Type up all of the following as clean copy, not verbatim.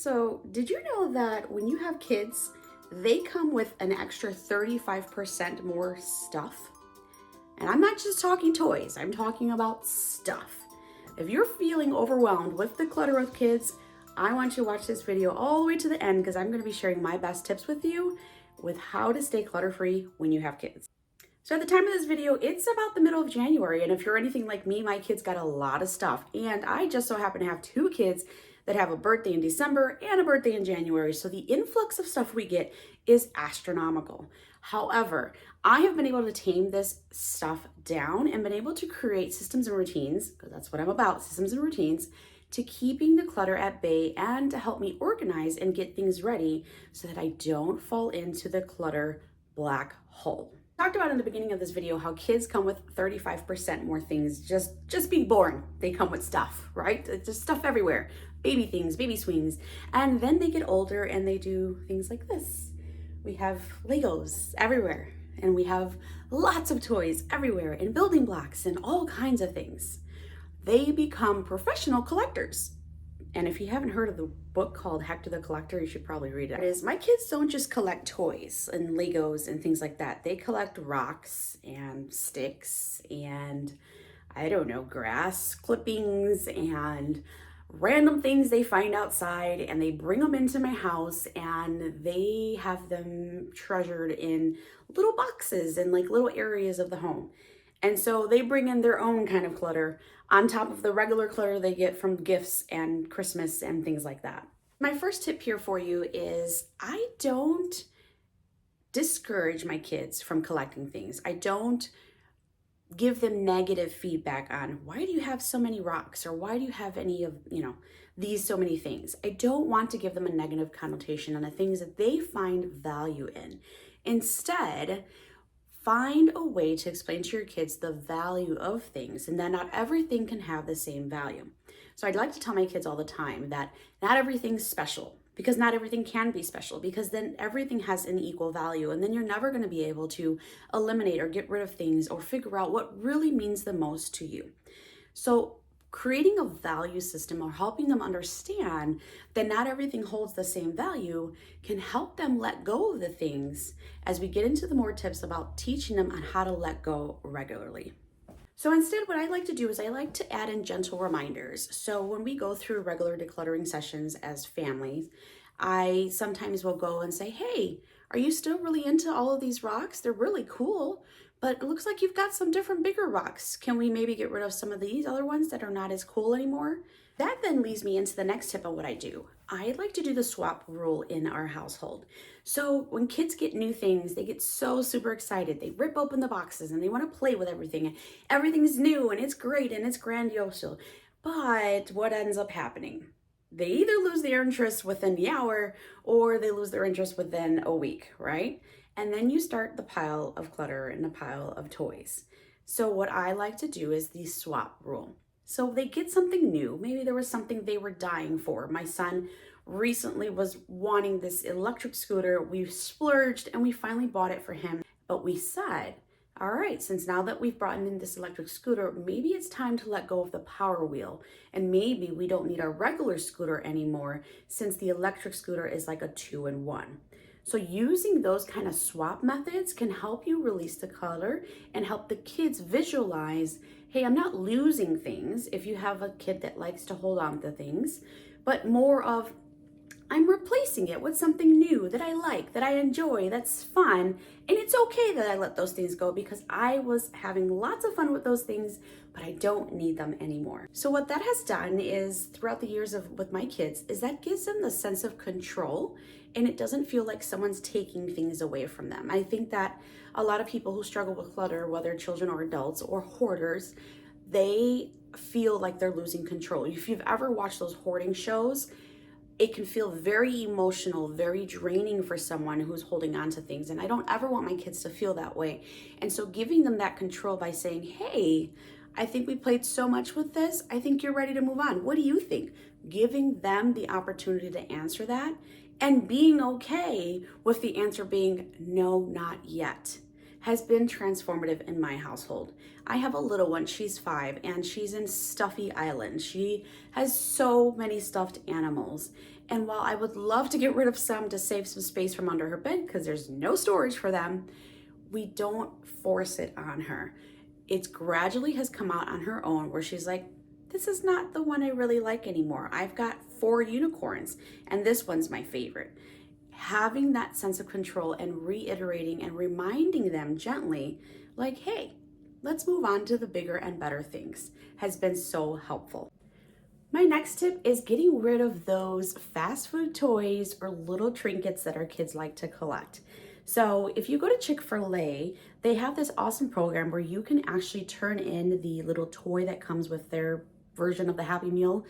So, did you know that when you have kids, they come with an extra 35% more stuff? And I'm not just talking toys, I'm talking about stuff. If you're feeling overwhelmed with the clutter with kids, I want you to watch this video all the way to the end because I'm going to be sharing my best tips with you with how to stay clutter-free when you have kids. So at the time of this video, it's about the middle of January, and if you're anything like me, my kids got a lot of stuff, and I just so happen to have two kids that have a birthday in December and a birthday in January, so the influx of stuff we get is astronomical. However, I have been able to tame this stuff down and been able to create systems and routines, because that's what I'm about, systems and routines, to keeping the clutter at bay and to help me organize and get things ready so that I don't fall into the clutter black hole. Talked about in the beginning of this video how kids come with 35% more things just being born. They come with stuff, right? It's just stuff everywhere. Baby things, baby swings. And then they get older and they do things like this. We have Legos everywhere, and we have lots of toys everywhere and building blocks and all kinds of things. They become professional collectors. And if you haven't heard of the book called Hector the Collector, you should probably read it. My kids don't just collect toys and Legos and things like that. They collect rocks and sticks and, I don't know, grass clippings and random things they find outside, and they bring them into my house and they have them treasured in little boxes and like little areas of the home. And so they bring in their own kind of clutter on top of the regular clutter they get from gifts and Christmas and things like that. My first tip here for you is I don't discourage my kids from collecting things. I don't give them negative feedback on why do you have so many rocks or why do you have any of, these so many things. I don't want to give them a negative connotation on the things that they find value in. Instead, find a way to explain to your kids the value of things and that not everything can have the same value. So I'd like to tell my kids all the time that not everything's special, because not everything can be special, because then everything has an equal value, and then you're never going to be able to eliminate or get rid of things or figure out what really means the most to you. So creating a value system or helping them understand that not everything holds the same value can help them let go of the things as we get into the more tips about teaching them on how to let go regularly. So instead, what I like to do is I like to add in gentle reminders. So when we go through regular decluttering sessions as families, I sometimes will go and say, hey, are you still really into all of these rocks? They're really cool, but it looks like you've got some different bigger rocks. Can we maybe get rid of some of these other ones that are not as cool anymore? That then leads me into the next tip of what I do. I like to do the swap rule in our household. So when kids get new things, they get so super excited. They rip open the boxes and they want to play with everything. Everything's new and it's great and it's grandiose. But what ends up happening? They either lose their interest within the hour or they lose their interest within a week, right? And then you start the pile of clutter and the pile of toys. So what I like to do is the swap rule. So they get something new. Maybe there was something they were dying for. My son recently was wanting this electric scooter. We splurged and we finally bought it for him. But we said, all right, since now that we've brought in this electric scooter, maybe it's time to let go of the power wheel. And maybe we don't need our regular scooter anymore since the electric scooter is like a 2-in-1. So using those kind of swap methods can help you release the clutter and help the kids visualize, hey, I'm not losing things if you have a kid that likes to hold on to things, but more of, I'm replacing it with something new that I like, that I enjoy, that's fun. And it's okay that I let those things go because I was having lots of fun with those things, but I don't need them anymore. So what that has done is throughout the years with my kids is that gives them the sense of control, and it doesn't feel like someone's taking things away from them. I think that a lot of people who struggle with clutter, whether children or adults or hoarders, they feel like they're losing control. If you've ever watched those hoarding shows, it can feel very emotional, very draining for someone who's holding on to things. And I don't ever want my kids to feel that way. And so giving them that control by saying, hey, I think we played so much with this. I think you're ready to move on. What do you think? Giving them the opportunity to answer that and being okay with the answer being no, not yet has been transformative in my household. I have a little one, she's 5, and she's in Stuffy Island. She has so many stuffed animals. And while I would love to get rid of some to save some space from under her bed because there's no storage for them, we don't force it on her. It gradually has come out on her own where she's like, this is not the one I really like anymore. I've got 4 unicorns and this one's my favorite. Having that sense of control and reiterating and reminding them gently, like, hey, let's move on to the bigger and better things, has been so helpful. My next tip is getting rid of those fast food toys or little trinkets that our kids like to collect. So if you go to Chick-fil-A, they have this awesome program where you can actually turn in the little toy that comes with their version of the Happy Meal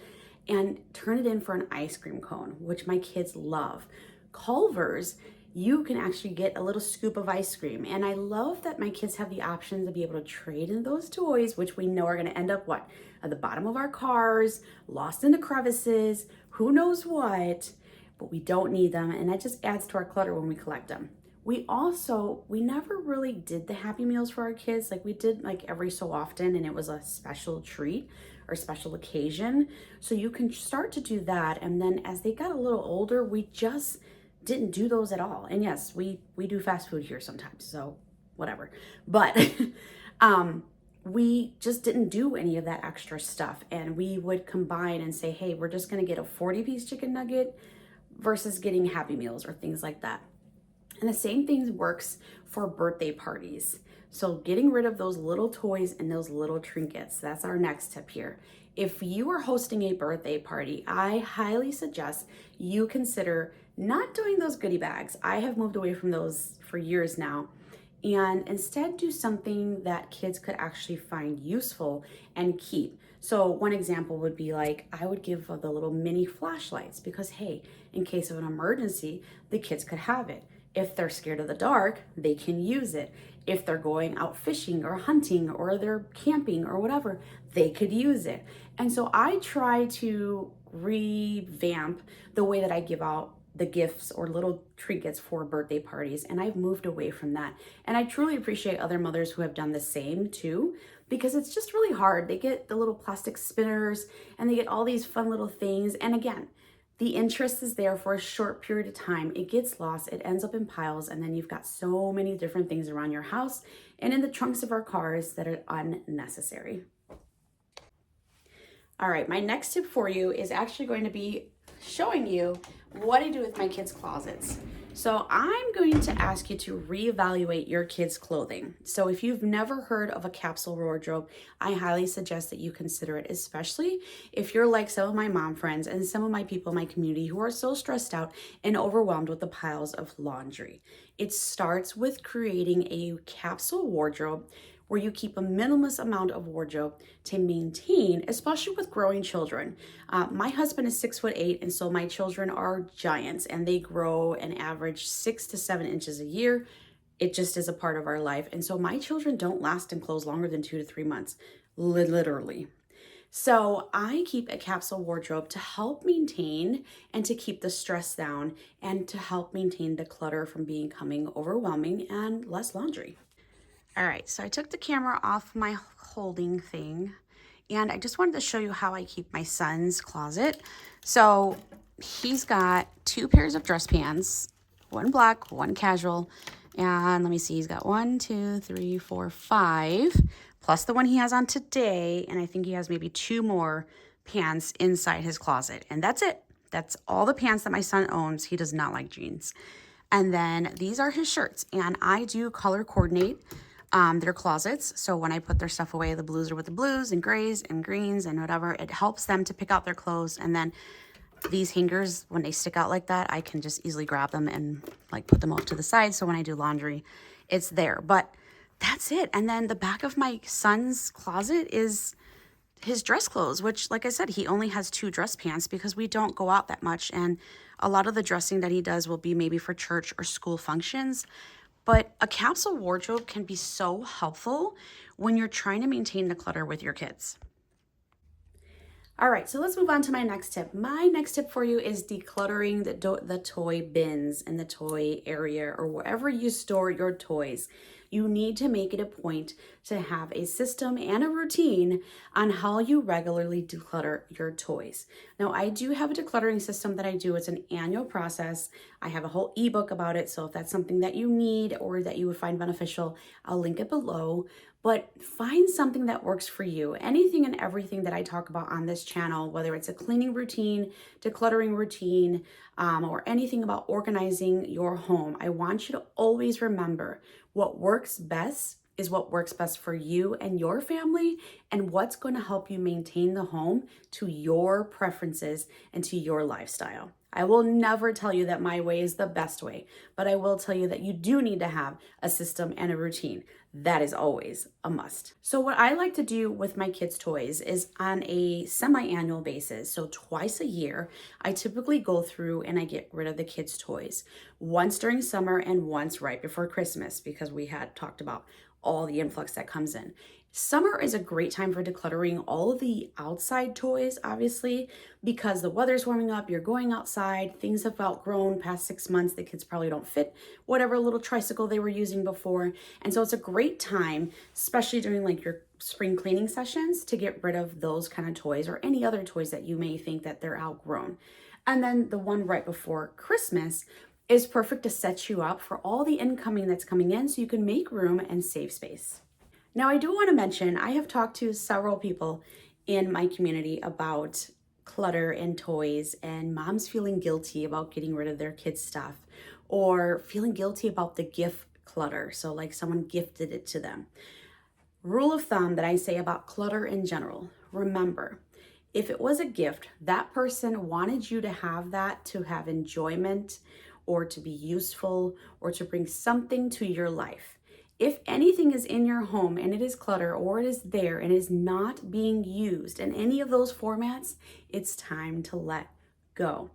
and turn it in for an ice cream cone, which my kids love. Culver's, you can actually get a little scoop of ice cream. And I love that my kids have the option to be able to trade in those toys, which we know are going to end up what? At the bottom of our cars, lost in the crevices, who knows what, but we don't need them. And that just adds to our clutter when we collect them. We never really did the Happy Meals for our kids. Like we did like every so often, and it was a special treat or special occasion. So you can start to do that. And then as they got a little older, we just didn't do those at all. And yes, we do fast food here sometimes, so whatever. But we just didn't do any of that extra stuff. And we would combine and say, hey, we're just gonna get a 40-piece chicken nugget versus getting Happy Meals or things like that. And the same thing works for birthday parties. So getting rid of those little toys and those little trinkets, that's our next tip here. If you are hosting a birthday party, I highly suggest you consider not doing those goodie bags. I have moved away from those for years now. And instead do something that kids could actually find useful and keep. So one example would be like, I would give the little mini flashlights because hey, in case of an emergency, the kids could have it. If they're scared of the dark, they can use it. If they're going out fishing or hunting or they're camping or whatever, they could use it. And so I try to revamp the way that I give out the gifts or little trinkets for birthday parties. And I've moved away from that. And I truly appreciate other mothers who have done the same too, because it's just really hard. They get the little plastic spinners and they get all these fun little things. And again, the interest is there for a short period of time. It gets lost, it ends up in piles, and then you've got so many different things around your house and in the trunks of our cars that are unnecessary. All right, my next tip for you is actually going to be showing you what I do with my kids' closets. So I'm going to ask you to reevaluate your kids' clothing. So if you've never heard of a capsule wardrobe, I highly suggest that you consider it, especially if you're like some of my mom friends and some of my people in my community who are so stressed out and overwhelmed with the piles of laundry. It starts with creating a capsule wardrobe where you keep a minimalist amount of wardrobe to maintain, especially with growing children. My husband is 6'8", and so my children are giants and they grow an average 6 to 7 inches a year. It just is a part of our life. And so my children don't last in clothes longer than 2 to 3 months, literally. So I keep a capsule wardrobe to help maintain and to keep the stress down and to help maintain the clutter from becoming overwhelming and less laundry. All right, so I took the camera off my holding thing and I just wanted to show you how I keep my son's closet. So he's got 2 pairs of dress pants, one black, one casual, and let me see, he's got 1, 2, 3, 4, 5, plus the one he has on today, and I think he has maybe 2 more pants inside his closet, and that's it. That's all the pants that my son owns. He does not like jeans. And then these are his shirts, and I do color coordinate their closets. So when I put their stuff away, the blues are with the blues and grays and greens and whatever. It helps them to pick out their clothes. And then these hangers, when they stick out like that, I can just easily grab them and like put them off to the side. So when I do laundry, it's there. But that's it. And then the back of my son's closet is his dress clothes, which, like I said, he only has 2 dress pants because we don't go out that much. And a lot of the dressing that he does will be maybe for church or school functions. But a capsule wardrobe can be so helpful when you're trying to maintain the clutter with your kids. All right, so let's move on to my next tip. My next tip for you is decluttering the toy bins in the toy area or wherever you store your toys. You need to make it a point to have a system and a routine on how you regularly declutter your toys. Now, I do have a decluttering system that I do. It's an annual process. I have a whole ebook about it. So if that's something that you need or that you would find beneficial, I'll link it below. But find something that works for you. Anything and everything that I talk about on this channel, whether it's a cleaning routine, decluttering routine, or anything about organizing your home, I want you to always remember what works best is what works best for you and your family, and what's going to help you maintain the home to your preferences and to your lifestyle. I will never tell you that my way is the best way, but I will tell you that you do need to have a system and a routine. That is always a must. So what I like to do with my kids' toys is on a semi-annual basis. So twice a year, I typically go through and I get rid of the kids' toys. Once during summer and once right before Christmas, because we had talked about all the influx that comes in. Summer is a great time for decluttering all of the outside toys, obviously, because the weather's warming up, you're going outside, things have outgrown past 6 months, the kids probably don't fit whatever little tricycle they were using before. And so it's a great time, especially during like your spring cleaning sessions, to get rid of those kind of toys or any other toys that you may think that they're outgrown. And then the one right before Christmas is perfect to set you up for all the incoming that's coming in so you can make room and save space. Now, I do want to mention, I have talked to several people in my community about clutter and toys, and moms feeling guilty about getting rid of their kids' stuff or feeling guilty about the gift clutter. So like someone gifted it to them. Rule of thumb that I say about clutter in general, remember, if it was a gift, that person wanted you to have that to have enjoyment or to be useful or to bring something to your life. If anything is in your home and it is clutter or it is there and is not being used in any of those formats, it's time to let go.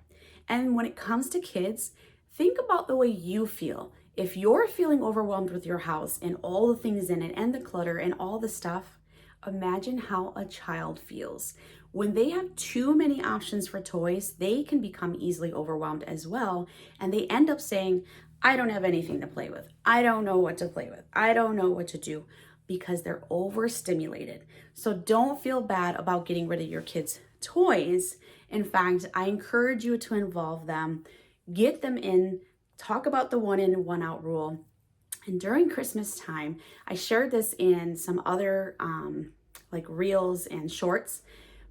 And when it comes to kids, think about the way you feel. If you're feeling overwhelmed with your house and all the things in it and the clutter and all the stuff, imagine how a child feels. When they have too many options for toys, they can become easily overwhelmed as well. And they end up saying, I don't have anything to play with. I don't know what to play with. I don't know what to do, because they're overstimulated. So don't feel bad about getting rid of your kids' toys. In fact, I encourage you to involve them, get them in, talk about the 1 in, 1 out rule. And during Christmas time, I shared this in some other like reels and shorts,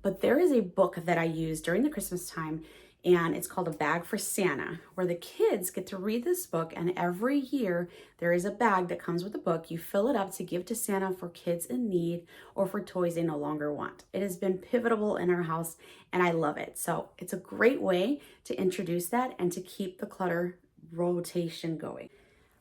but there is a book that I use during the Christmas time, and it's called A Bag for Santa, where the kids get to read this book, and every year there is a bag that comes with the book. You fill it up to give to Santa for kids in need or for toys they no longer want. It has been pivotal in our house, and I love it. So it's a great way to introduce that and to keep the clutter rotation going.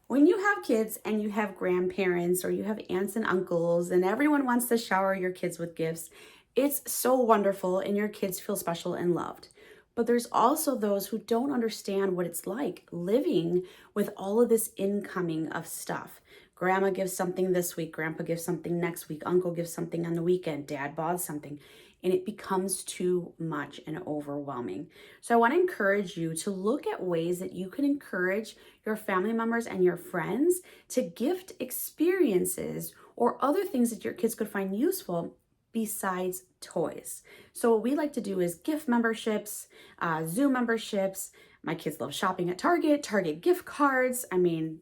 When you have kids and you have grandparents or you have aunts and uncles and everyone wants to shower your kids with gifts, it's so wonderful and your kids feel special and loved. But there's also those who don't understand what it's like living with all of this incoming of stuff. Grandma gives something this week, grandpa gives something next week, uncle gives something on the weekend, dad bought something, and it becomes too much and overwhelming. So I want to encourage you to look at ways that you can encourage your family members and your friends to gift experiences or other things that your kids could find useful besides toys. So what we like to do is gift memberships, Zoom memberships. My kids love shopping at Target gift cards. I mean,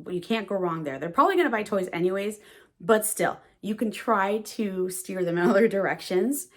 you can't go wrong there. They're probably going to buy toys anyways, but still, you can try to steer them in other directions.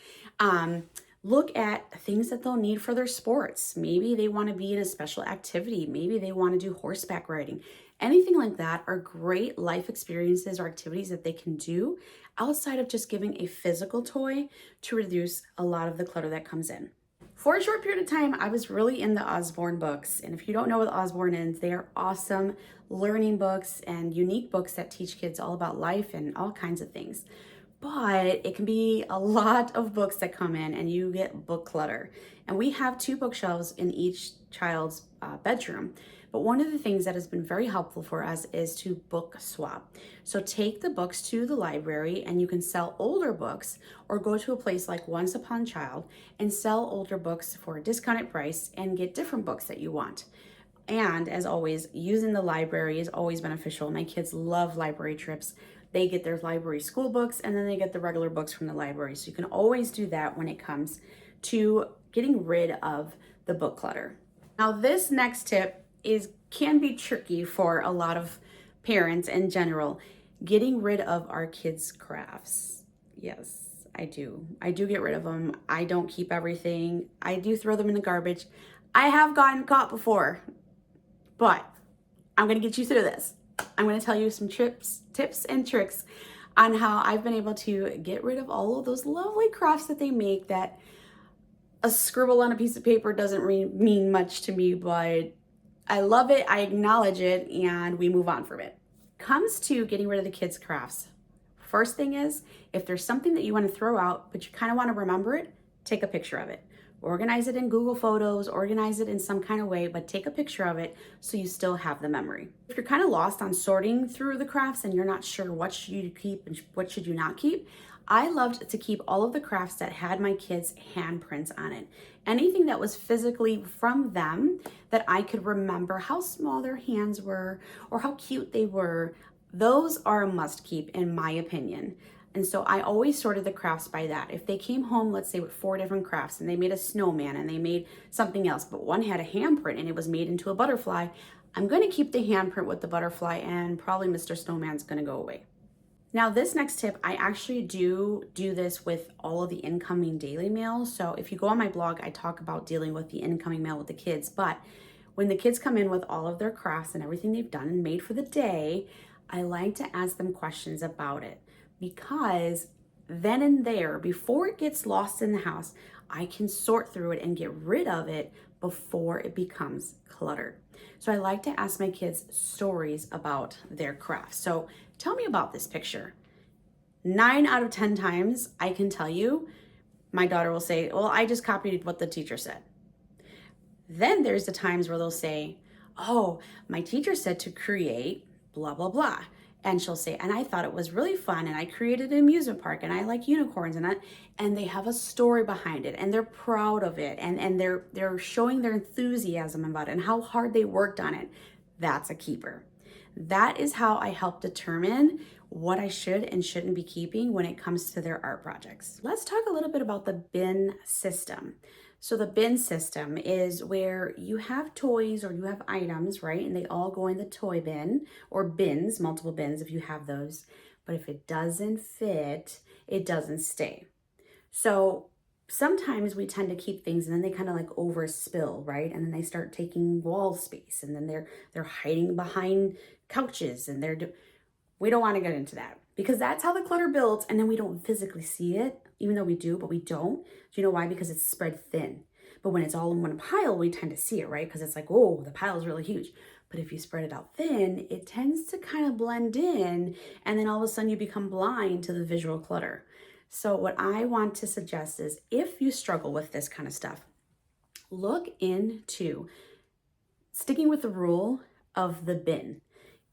Look at things that they'll need for their sports. Maybe they want to be in a special activity. Maybe they want to do horseback riding. Anything like that are great life experiences or activities that they can do outside of just giving a physical toy to reduce a lot of the clutter that comes in. For a short period of time, I was really in the Osborne books. And if you don't know what Osborne is, they are awesome learning books and unique books that teach kids all about life and all kinds of things. But it can be a lot of books that come in and you get book clutter. And we have 2 bookshelves in each child's bedroom. But one of the things that has been very helpful for us is to book swap. So take the books to the library and you can sell older books, or go to a place like Once Upon a Child and sell older books for a discounted price and get different books that you want. And as always, using the library is always beneficial. My kids love library trips. They get their library school books and then they get the regular books from the library. So you can always do that when it comes to getting rid of the book clutter. Now, this next tip can be tricky for a lot of parents in general, getting rid of our kids' crafts. Yes, I do. I do get rid of them. I don't keep everything. I do throw them in the garbage. I have gotten caught before, but I'm going to get you through this. I'm going to tell you some tips and tricks on how I've been able to get rid of all of those lovely crafts that they make that a scribble on a piece of paper doesn't mean much to me, but I love it, I acknowledge it, and we move on from it. Comes to getting rid of the kids' crafts. First thing is, if there's something that you want to throw out, but you kind of want to remember it, take a picture of it. Organize it in Google Photos, organize it in some kind of way, but take a picture of it so you still have the memory. If you're kind of lost on sorting through the crafts and you're not sure what should you keep and what should you not keep, I loved to keep all of the crafts that had my kids' handprints on it. Anything that was physically from them that I could remember how small their hands were or how cute they were, those are a must keep in my opinion. And so I always sorted the crafts by that. If they came home, let's say with 4 different crafts and they made a snowman and they made something else, but one had a handprint and it was made into a butterfly, I'm going to keep the handprint with the butterfly and probably Mr. Snowman's going to go away. Now this next tip, I actually do this with all of the incoming daily mail. So if you go on my blog, I talk about dealing with the incoming mail with the kids. But when the kids come in with all of their crafts and everything they've done and made for the day, I like to ask them questions about it. Because then and there, before it gets lost in the house, I can sort through it and get rid of it before it becomes cluttered. So I like to ask my kids stories about their crafts. So tell me about this picture. 9 out of 10 times, I can tell you, my daughter will say, well, I just copied what the teacher said. Then there's the times where they'll say, oh, my teacher said to create blah, blah, blah. And she'll say, and I thought it was really fun, and I created an amusement park, and I like unicorns, and they have a story behind it, and they're proud of it, and they're showing their enthusiasm about it and how hard they worked on it. That's a keeper. That is how I help determine what I should and shouldn't be keeping when it comes to their art projects. Let's talk a little bit about the bin system. So the bin system is where you have toys or you have items, right? And they all go in the toy bin or bins, multiple bins if you have those. But if it doesn't fit, it doesn't stay. So sometimes we tend to keep things and then they kind of like overspill, right? And then they start taking wall space and then they're hiding behind couches and we don't want to get into that because that's how the clutter builds and then we don't physically see it, even though we do, but we don't. Do you know why? Because it's spread thin. But when it's all in one pile, we tend to see it, right? Because it's like, oh, the pile is really huge. But if you spread it out thin, it tends to kind of blend in and then all of a sudden you become blind to the visual clutter. So what I want to suggest is if you struggle with this kind of stuff, look into sticking with the rule of the bin.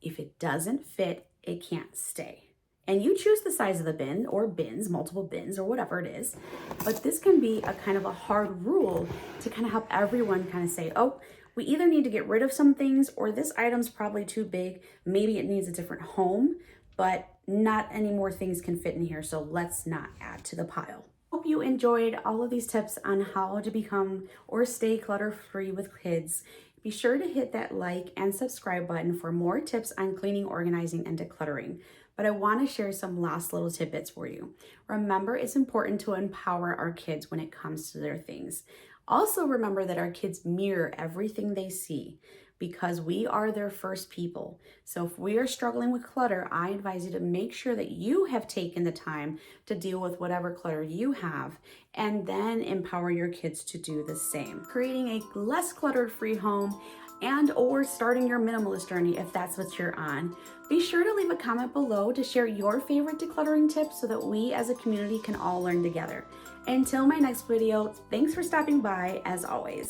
If it doesn't fit, it can't stay. And you choose the size of the bin or bins, multiple bins or whatever it is. But this can be a kind of a hard rule to kind of help everyone kind of say, oh, we either need to get rid of some things or this item's probably too big. Maybe it needs a different home, but not any more things can fit in here. So let's not add to the pile. Hope you enjoyed all of these tips on how to become or stay clutter-free with kids. Be sure to hit that like and subscribe button for more tips on cleaning, organizing, and decluttering. But I want to share some last little tidbits for you. Remember, it's important to empower our kids when it comes to their things. Also remember that our kids mirror everything they see because we are their first people. So if we are struggling with clutter, I advise you to make sure that you have taken the time to deal with whatever clutter you have and then empower your kids to do the same. Creating a less cluttered free home and or starting your minimalist journey if that's what you're on. Be sure to leave a comment below to share your favorite decluttering tips so that we as a community can all learn together. Until my next video, thanks for stopping by as always.